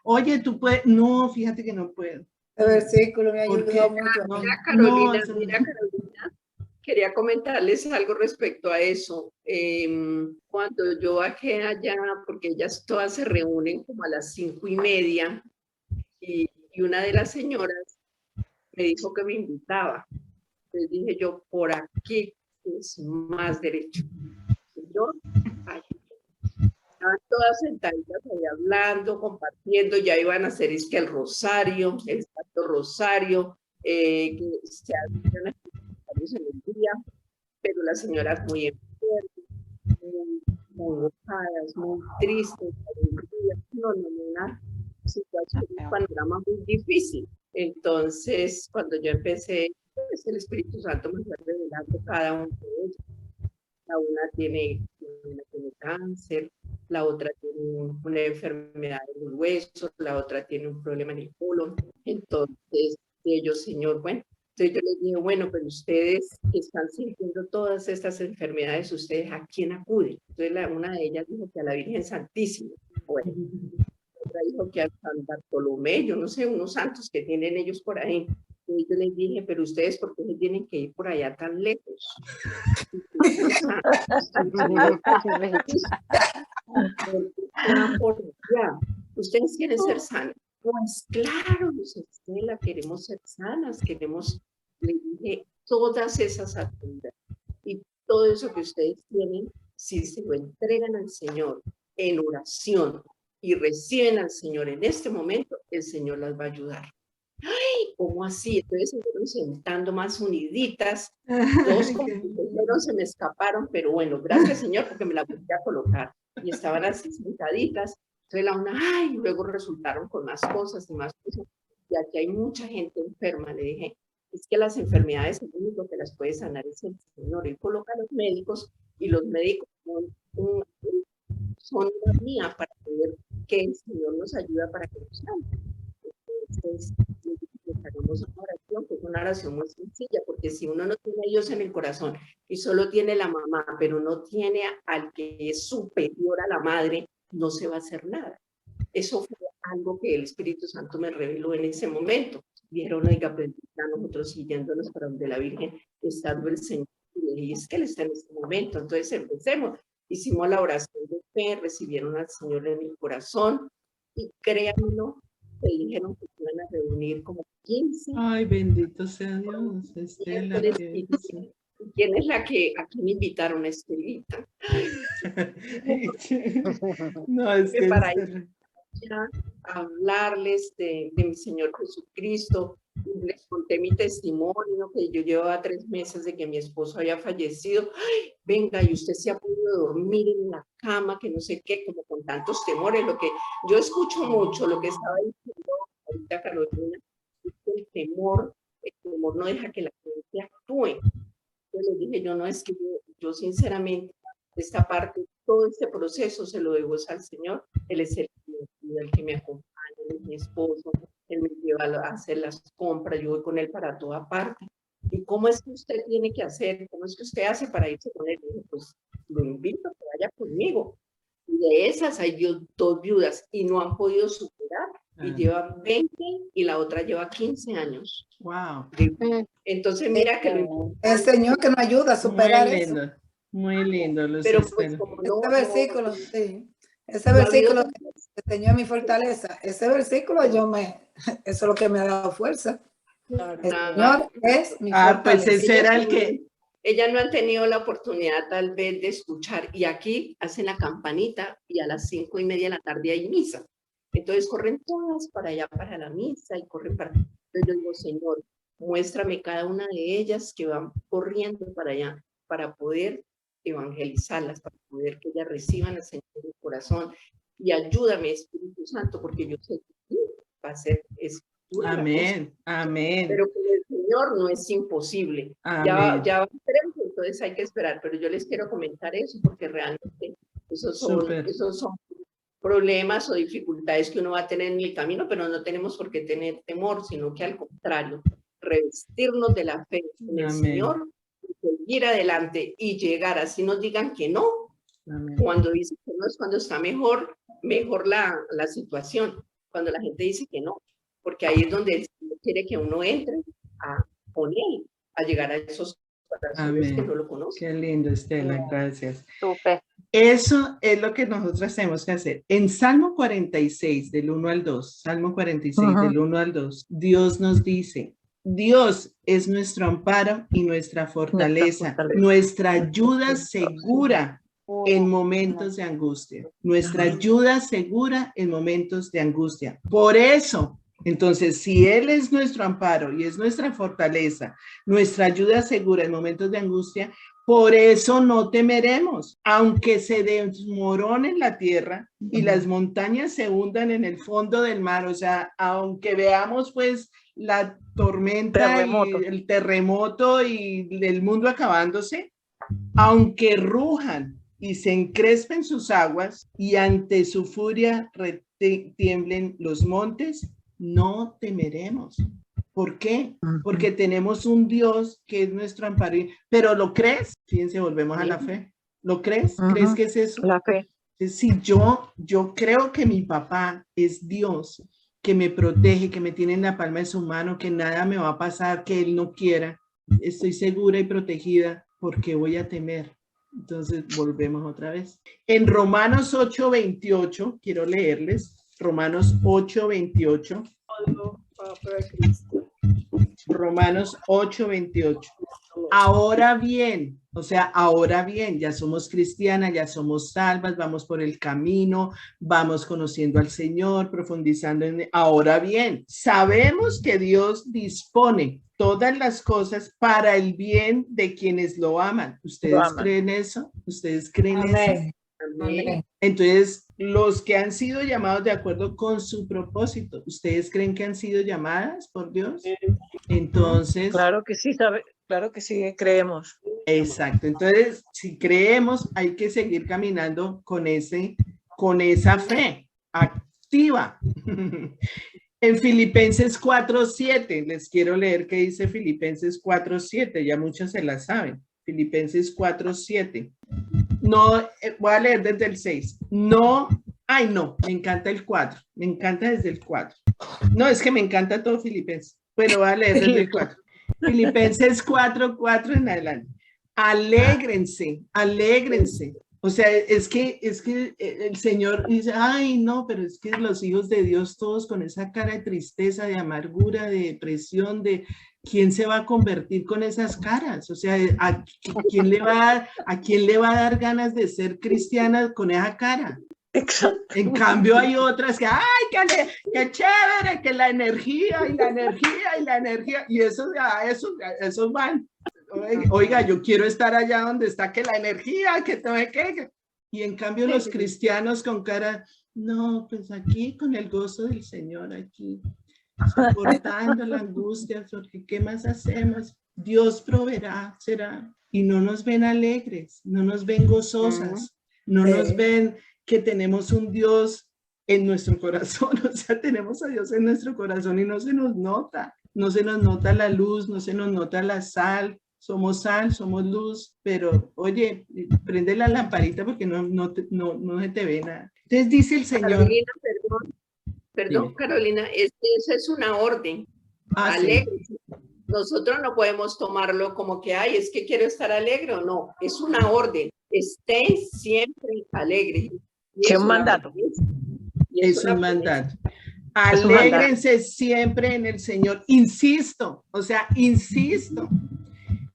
S1: Oye, tú puedes. No, fíjate que no puedo.
S4: El versículo me
S1: ¿Por
S4: ayudó
S1: qué?
S4: mucho.
S1: No,
S7: Mira, Carolina,
S1: eso no.
S7: mira, Carolina, quería comentarles algo respecto a eso. Cuando yo bajé allá, porque ellas todas se reúnen como a las 5:30, y una de las señoras me dijo que me invitaba. Entonces dije yo, por aquí es más derecho. Señor, ay, estaban todas sentaditas ahí hablando, compartiendo, ya iban a hacer es que el rosario, el Santo Rosario, que se hacían en el día, pero las señoras muy enfermas, muy enojadas, muy tristes, no, una situación, un panorama muy difícil. Entonces, cuando yo empecé, pues el Espíritu Santo me fue revelando cada uno de ellos. La una tiene cáncer, la otra tiene una enfermedad en los huesos, la otra tiene un problema en el colon. Entonces, ellos, Señor, bueno, entonces yo les dije, bueno, pero ustedes que están sintiendo todas estas enfermedades, ¿ustedes a quién acuden? Entonces, una de ellas dijo que a la Virgen Santísima. Bueno, otra dijo que a San Bartolomé, yo no sé, unos santos que tienen ellos por ahí. Y yo les dije, pero ustedes, ¿por qué se tienen que ir por allá tan lejos? Por allá. Ustedes quieren ser sanas. Pues claro, Luz Estela, queremos ser sanas, queremos, le dije, todas esas actividades y todo eso que ustedes tienen, si se lo entregan al Señor en oración y reciben al Señor en este momento, el Señor las va a ayudar. Ay, ¿cómo así? Entonces se fueron sentando más uniditas, dos compañeros se me escaparon, pero bueno, gracias Señor porque me la volví a colocar y estaban así sentaditas. Entonces la una, ay, luego resultaron con más cosas y más cosas. Y aquí hay mucha gente enferma, le dije, es que las enfermedades, el único que las puede sanar es el Señor. Él coloca a los médicos y los médicos son una mía para poder que el Señor nos ayuda para que nos sane. Entonces, hagamos una oración, que es una oración muy sencilla, porque si uno no tiene a Dios en el corazón y solo tiene la mamá, pero no tiene al que es superior a la madre, no se va a hacer nada. Eso fue algo que el Espíritu Santo me reveló en ese momento. Dijeron, oiga, pues nosotros siguiéndonos para donde la Virgen, estando el Señor, y es que Él está en este momento. Entonces empecemos. Hicimos la oración de fe, recibieron al Señor en el corazón y créanmelo, te dijeron que se iban a reunir como 15.
S1: Ay, bendito sea Dios, Estela.
S7: ¿Quién es la que aquí me invitaron a Estelita?
S1: No, es que
S7: para ir a hablarles de mi Señor Jesucristo. Les conté mi testimonio, que yo llevaba 3 meses de que mi esposo había fallecido. Ay, venga, y usted se ha podido dormir en la cama, que no sé qué, como con tantos temores. Lo que yo escucho mucho, lo que estaba diciendo ahorita Carolina, es que el temor no deja que la gente actúe. Yo le dije, yo no, es que yo sinceramente, esta parte, todo este proceso se lo debo al Señor. Él es el que me acompaña, él es mi esposo, él me lleva a hacer las compras, yo voy con él para toda parte. ¿Y cómo es que usted tiene que hacer? ¿Cómo es que usted hace para irse con él? Y dije, pues lo invito a que vaya conmigo. de esas hay dos viudas y no han podido superar y llevan 20 y la otra lleva 15 años.
S1: Wow.
S7: Entonces mira que
S4: el Señor que nos ayuda a superar
S1: Muy
S4: eso.
S1: lindo, muy lindo, Luz
S7: pero pues
S1: Estela.
S7: como no,
S4: Ese versículo, sí. Ese
S7: no ha
S4: versículo
S7: habido-
S4: que el Señor es mi fortaleza. Ese versículo eso es lo que me ha dado fuerza.
S5: Claro.
S4: El
S7: nada.
S4: Señor es mi
S1: Ah, pues
S4: fortaleza.
S1: ese era el que...
S7: Ellas no han tenido la oportunidad tal vez de escuchar y aquí hacen la campanita y a las 5:30 de la tarde hay misa. Entonces corren todas para allá para la misa y corren para... Entonces yo digo, Señor, muéstrame cada una de ellas que van corriendo para allá para poder evangelizarlas, para poder que ellas reciban al Señor en el corazón y ayúdame, Espíritu Santo, porque yo sé que tú va a ser escritura.
S1: Amén, amén,
S7: Pero con el Señor no es imposible.
S1: amén.
S7: Ya veremos, entonces hay que esperar, pero yo les quiero comentar eso porque realmente esos
S1: Súper.
S7: son problemas o dificultades que uno va a tener en el camino, pero no tenemos por qué tener temor, sino que al contrario, revestirnos de la fe en el
S1: Amén.
S7: Señor, y seguir adelante y llegar, así nos digan que no,
S1: Amén.
S7: cuando dicen que no es cuando está mejor la situación, cuando la gente dice que no, porque ahí es donde el Señor quiere que uno entre con Él, a llegar a esos corazones que
S1: Amén.
S7: no lo conocen.
S1: Qué lindo, Estela, gracias.
S6: Súper.
S1: Eso es lo que nosotros tenemos que hacer. En Salmo 46, del 1 al 2, Salmo 46,
S2: Ajá.
S1: del 1 al 2, Dios nos dice, Dios es nuestro amparo y nuestra fortaleza, nuestra ayuda segura en momentos de angustia, nuestra ayuda segura en momentos de angustia. Por eso, entonces, si Él es nuestro amparo y es nuestra fortaleza, nuestra ayuda segura en momentos de angustia, por eso no temeremos, aunque se desmorone la tierra y las montañas se hundan en el fondo del mar, o sea, aunque veamos pues la tormenta y el terremoto y el mundo acabándose, aunque rujan y se encrespen sus aguas y ante su furia tiemblen los montes, no temeremos. ¿Por qué? Porque tenemos un Dios que es nuestro amparo. ¿Pero lo crees? Fíjense, volvemos a la fe. ¿Lo crees? ¿Crees que es eso?
S2: La fe.
S1: Sí, yo creo que mi papá es Dios, que me protege, que me tiene en la palma de su mano, que nada me va a pasar, que Él no quiera. Estoy segura y protegida porque voy a temer. Entonces, volvemos otra vez. En Romanos 8:28, quiero leerles. Romanos 8:28. Romanos 8:28. Ahora bien, o sea, ahora bien, ya somos cristianas, ya somos salvas, vamos por el camino, vamos conociendo al Señor, profundizando en él. Ahora bien, sabemos que Dios dispone todas las cosas para el bien de quienes lo aman. ¿Ustedes creen eso? ¿Ustedes creen eso?
S4: Amén.
S1: Entonces, los que han sido llamados de acuerdo con su propósito, ¿ustedes creen que han sido llamadas por Dios? Entonces,
S2: Claro que sí, claro que sí, creemos.
S1: exacto. Entonces, si creemos, hay que seguir caminando con esa fe activa. En Filipenses 4:7, les quiero leer qué dice Filipenses 4:7, ya muchos se la saben. Filipenses 4:7. No, voy a leer desde el 6. No, me encanta el 4. Me encanta desde el 4. No, es que me encanta todo Filipenses. Bueno, voy a leer desde el 4. Filipenses 4:4 en adelante. Alégrense, alégrense. O sea, es que el Señor dice, ay, no, pero es que los hijos de Dios todos con esa cara de tristeza, de amargura, de depresión, de ¿quién se va a convertir con esas caras? O sea, ¿a quién le va a dar ganas de ser cristiana con esa cara?
S2: Exacto.
S1: En cambio hay otras que, ay, qué chévere, que la energía y la energía y la energía, y eso van. Oiga, yo quiero estar allá donde está que la energía, que todo que. Y en cambio los cristianos con cara, no, pues aquí con el gozo del Señor, aquí, soportando la angustia, porque ¿qué más hacemos? Dios proveerá, será. Y no nos ven alegres, no nos ven gozosas, no nos ven que tenemos un Dios en nuestro corazón, o sea, tenemos a Dios en nuestro corazón y no se nos nota la luz, no se nos nota la sal, somos sal, somos luz, pero oye, prende la lamparita porque no se te ve nada. Entonces dice el Señor.
S7: Carolina, perdón,
S1: Dime.
S7: Carolina, esa es una orden. Alegre. Sí. Nosotros no podemos tomarlo como que, ay, es que quiero estar alegre o no. Es una orden. Estén siempre alegres.
S2: Es un mandato.
S1: Es un mandato. Alégrense siempre en el Señor. Insisto,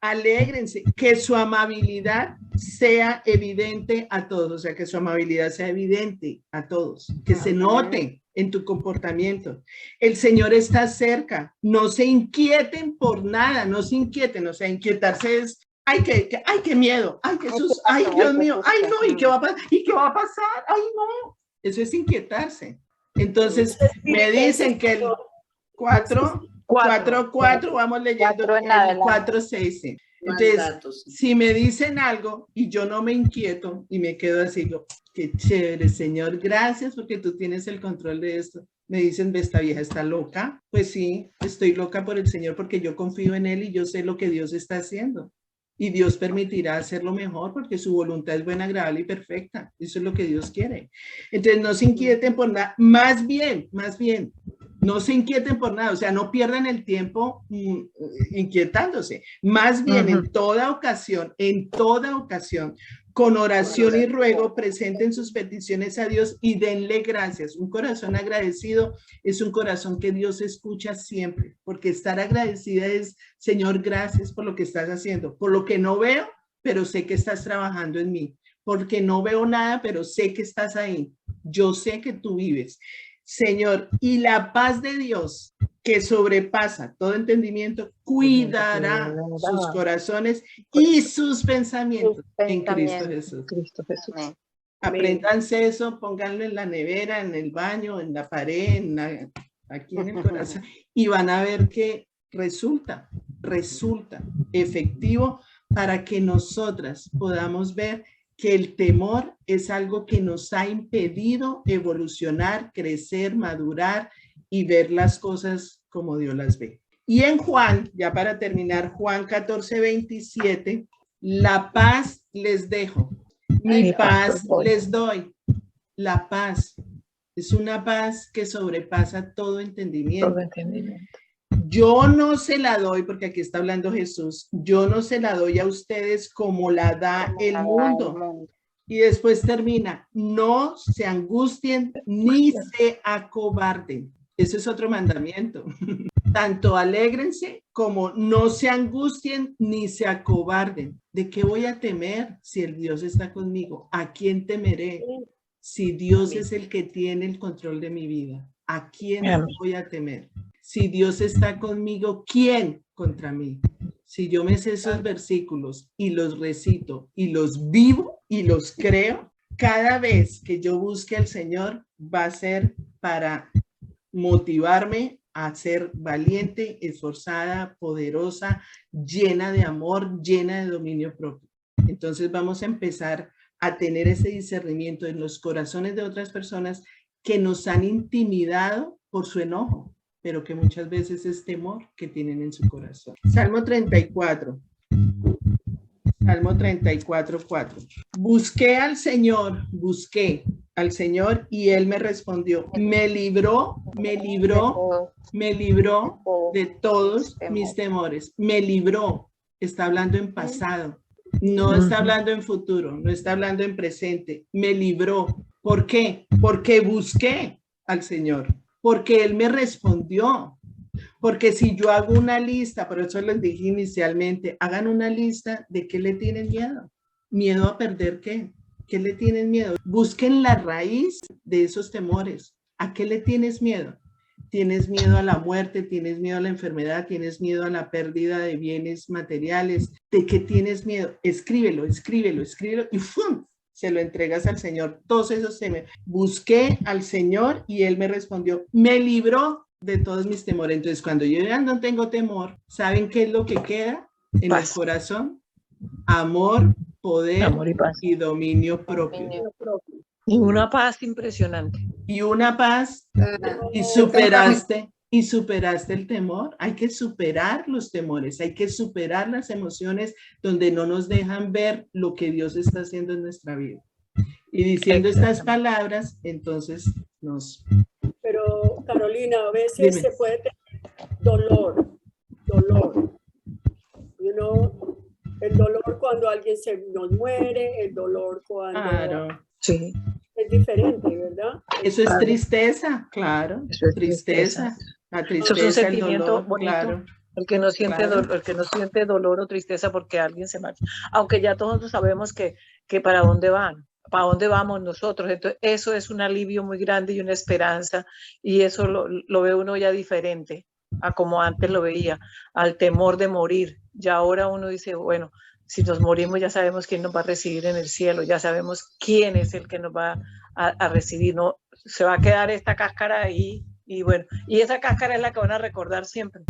S1: alégrense, que su amabilidad sea evidente a todos, o sea, que su amabilidad sea evidente a todos, que se note en tu comportamiento. El Señor está cerca, no se inquieten por nada, no se inquieten, o sea, inquietarse es, ay, qué miedo, ay, Jesús, ay, Dios mío, ay, no, ¿y qué va a pasar? Ay, no, eso es inquietarse. Entonces, me dicen que el 4, vamos leyendo el 4, 6. Entonces, si me dicen algo y yo no me inquieto y me quedo así, digo, qué chévere, Señor, gracias porque tú tienes el control de esto. Me dicen, esta vieja está loca. Pues sí, estoy loca por el Señor porque yo confío en Él y yo sé lo que Dios está haciendo. Y Dios permitirá hacerlo mejor porque su voluntad es buena, agradable y perfecta. Eso es lo que Dios quiere. Entonces, no se inquieten por nada. Más bien, no se inquieten por nada. O sea, no pierdan el tiempo inquietándose. Más bien, en toda ocasión, con oración y ruego, presenten sus peticiones a Dios y denle gracias. Un corazón agradecido es un corazón que Dios escucha siempre, porque estar agradecida es, Señor, gracias por lo que estás haciendo, por lo que no veo, pero sé que estás trabajando en mí, porque no veo nada, pero sé que estás ahí. Yo sé que tú vives. Señor, y la paz de Dios, que sobrepasa todo entendimiento, cuidará sus corazones y sus pensamientos en Cristo Jesús. Apréndanse eso, pónganlo en la nevera, en el baño, en la pared, aquí en el corazón, y van a ver que resulta efectivo para que nosotras podamos ver que el temor es algo que nos ha impedido evolucionar, crecer, madurar y ver las cosas como Dios las ve. Y en Juan, ya para terminar, Juan 14:27, la paz les dejo, mi paz les doy. La paz es una paz que sobrepasa todo entendimiento. Yo no se la doy, porque aquí está hablando Jesús, yo no se la doy a ustedes como la da el mundo. Y después termina, no se angustien ni se acobarden. Ese es otro mandamiento. Tanto alégrense como no se angustien ni se acobarden. ¿De qué voy a temer si el Dios está conmigo? ¿A quién temeré? Si Dios es el que tiene el control de mi vida, ¿a quién voy a temer? Si Dios está conmigo, ¿quién contra mí? Si yo me sé esos versículos y los recito y los vivo y los creo, cada vez que yo busque al Señor va a ser para motivarme a ser valiente, esforzada, poderosa, llena de amor, llena de dominio propio. Entonces vamos a empezar a tener ese discernimiento en los corazones de otras personas que nos han intimidado por su enojo, pero que muchas veces es temor que tienen en su corazón. Salmo 34. Salmo 34:4. Busqué al Señor y Él me respondió. Me libró de todos mis temores. Me libró. Está hablando en pasado. No está hablando en futuro. No está hablando en presente. Me libró. ¿Por qué? Porque busqué al Señor. Porque Él me respondió. Porque si yo hago una lista, por eso les dije inicialmente, hagan una lista de qué le tienen miedo. ¿Miedo a perder qué? ¿Qué le tienen miedo? Busquen la raíz de esos temores. ¿A qué le tienes miedo? ¿Tienes miedo a la muerte? ¿Tienes miedo a la enfermedad? ¿Tienes miedo a la pérdida de bienes materiales? ¿De qué tienes miedo? Escríbelo y ¡fum! Se lo entregas al Señor. Todos esos temas. Busqué al Señor y Él me respondió. Me libró de todos mis temores. Entonces, cuando yo ya no tengo temor, ¿saben qué es lo que queda en el corazón? Amor, poder y dominio propio.
S2: Y una paz impresionante.
S1: Y una paz, y superaste y superaste el temor. Hay que superar los temores, hay que superar las emociones donde no nos dejan ver lo que Dios está haciendo en nuestra vida. Y diciendo estas palabras, entonces nos...
S5: Pero Carolina, a veces
S1: Dime.
S5: se puede tener dolor. You know, el dolor cuando alguien se nos muere, el dolor cuando...
S1: Claro.
S2: Sí.
S5: Es diferente, ¿verdad?
S1: Eso es tristeza, claro.
S2: Eso es
S1: Tristeza. La
S2: Eso es un
S1: tristeza, el
S2: sentimiento
S1: dolor,
S2: bonito.
S1: claro.
S2: El que no siente
S1: Claro.
S2: dolor, el que no siente dolor o tristeza porque alguien se marcha. Aunque ya todos sabemos que para dónde van, para dónde vamos nosotros. Entonces, eso es un alivio muy grande y una esperanza. Y eso lo ve uno ya diferente a como antes lo veía, al temor de morir. Ya ahora uno dice, bueno, si nos morimos ya sabemos quién nos va a recibir en el cielo, ya sabemos quién es el que nos va a recibir. No, se va a quedar esta cáscara ahí. Y bueno, y esa cáscara es la que van a recordar siempre.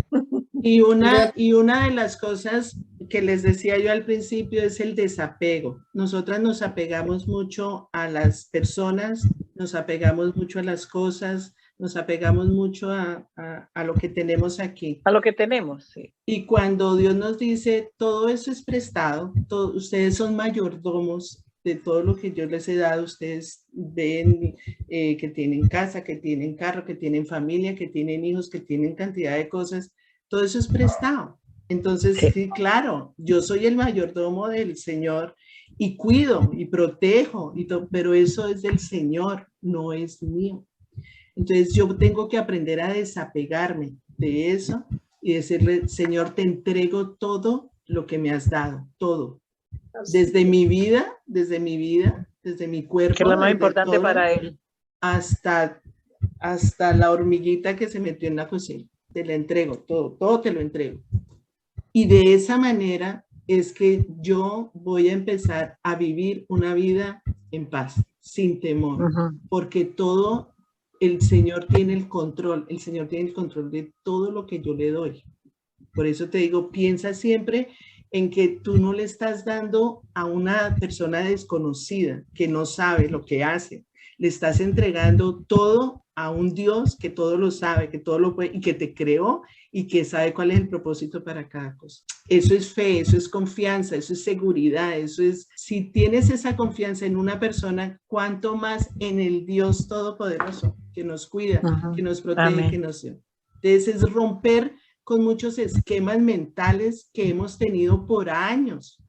S1: Y una de las cosas que les decía yo al principio es el desapego. Nosotras nos apegamos mucho a las personas, nos apegamos mucho a las cosas, nos apegamos mucho a lo que tenemos aquí.
S2: A lo que tenemos, sí.
S1: Y cuando Dios nos dice, todo eso es prestado, ustedes son mayordomos de todo lo que yo les he dado, ustedes ven que tienen casa, que tienen carro, que tienen familia, que tienen hijos, que tienen cantidad de cosas, todo eso es prestado. Entonces, sí, claro, yo soy el mayordomo del Señor y cuido y protejo, pero eso es del Señor, no es mío. Entonces yo tengo que aprender a desapegarme de eso y decirle, Señor, te entrego todo lo que me has dado, todo. Desde mi vida, desde mi cuerpo.
S2: Que es lo más importante
S1: todo,
S2: para Él.
S1: Hasta la hormiguita que se metió en la cocina. Te la entrego, todo te lo entrego. Y de esa manera es que yo voy a empezar a vivir una vida en paz, sin temor, porque todo el Señor tiene el control de todo lo que yo le doy. Por eso te digo, piensa siempre en que tú no le estás dando a una persona desconocida que no sabe lo que hace. Le estás entregando todo a un Dios que todo lo sabe, que todo lo puede y que te creó y que sabe cuál es el propósito para cada cosa. Eso es fe, eso es confianza, eso es seguridad, eso es, si tienes esa confianza en una persona, cuánto más en el Dios Todopoderoso que nos cuida, que nos protege,
S2: Amén.
S1: que nos... Entonces es romper con muchos esquemas mentales que hemos tenido por años,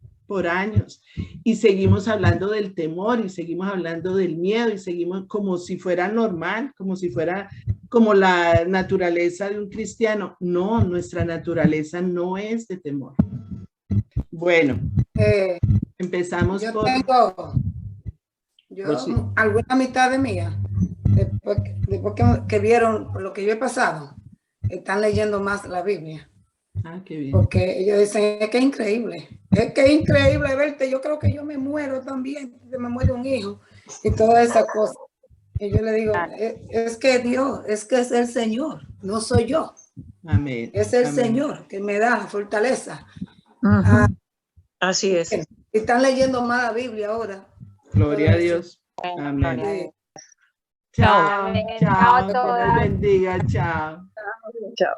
S1: y seguimos hablando del temor, y seguimos hablando del miedo, y seguimos como si fuera normal, como si fuera como la naturaleza de un cristiano. No, nuestra naturaleza no es de temor. Bueno, empezamos
S4: yo
S1: por...
S4: Pues sí. Alguna mitad de mía, después que vieron lo que yo he pasado, están leyendo más la Biblia.
S1: Ah, qué bien.
S4: Porque ellos dicen, es que es increíble verte, yo creo que yo me muero también, me muere un hijo y todas esas cosas. Y yo le digo, es que Dios, es que es el Señor, no soy yo.
S1: Amén.
S4: Es el
S1: Amén.
S4: Señor que me da fortaleza.
S2: Así es.
S4: Están leyendo más la Biblia ahora.
S1: Gloria a Dios. Amén. Chao, chao, que Dios bendiga, chao.
S2: Chao.